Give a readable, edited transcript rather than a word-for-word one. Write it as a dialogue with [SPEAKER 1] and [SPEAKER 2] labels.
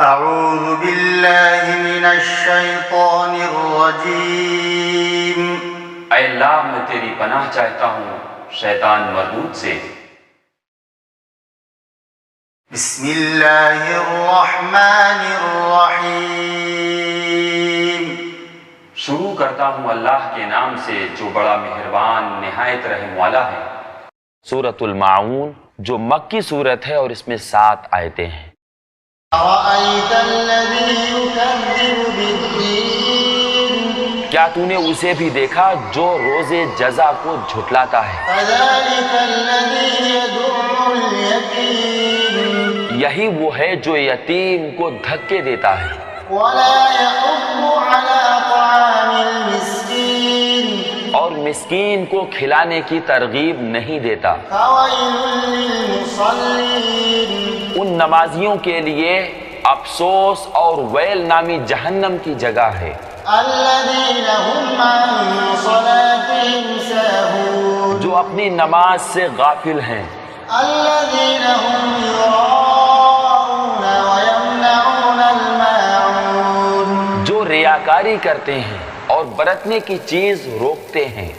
[SPEAKER 1] اعوذ باللہ من الشیطان الرجیم۔
[SPEAKER 2] اے اللہ میں تیری پناہ چاہتا ہوں شیطان مردود سے۔
[SPEAKER 1] بسم اللہ الرحمن الرحیم۔
[SPEAKER 2] شروع کرتا ہوں اللہ کے نام سے جو بڑا مہربان نہایت رحم والا ہے۔ سورۃ الماعون جو مکی سورت ہے اور اس میں 7 آیتیں ہیں۔
[SPEAKER 1] أَرَأَيْتَ الَّذِي يُكَذِّبُ بِالدِّينِ۔
[SPEAKER 2] کیا تو نے اسے بھی دیکھا جو روز جزا کو جھٹلاتا ہے؟
[SPEAKER 1] فَذَلِكَ الَّذِي يَدُعُّ الْيَتِيمَ۔
[SPEAKER 2] یہی وہ ہے جو یتیم کو دھکے دیتا ہے
[SPEAKER 1] وَلَا يَحُضُّ عَلَىٰ طَعَامِ الْمِسْكِينِ۔
[SPEAKER 2] اور مسکین کو کھلانے کی ترغیب نہیں دیتا۔
[SPEAKER 1] فَوَيْلٌ لِّلْمُصَلِّينَ۔
[SPEAKER 2] ان نمازیوں کے لیے افسوس اور ویل نامی جہنم کی جگہ ہے۔
[SPEAKER 1] الَّذِينَ هُمْ عَن صَلَاتِهِمْ سَاهُونَ۔
[SPEAKER 2] جو اپنی نماز سے غافل ہیں۔
[SPEAKER 1] الَّذِينَ هُمْ يُرَاءُونَ وَيَمْنَعُونَ الْمَاعُونَ۔
[SPEAKER 2] جو ریاکاری کرتے ہیں اور برتنے کی چیز روکتے ہیں۔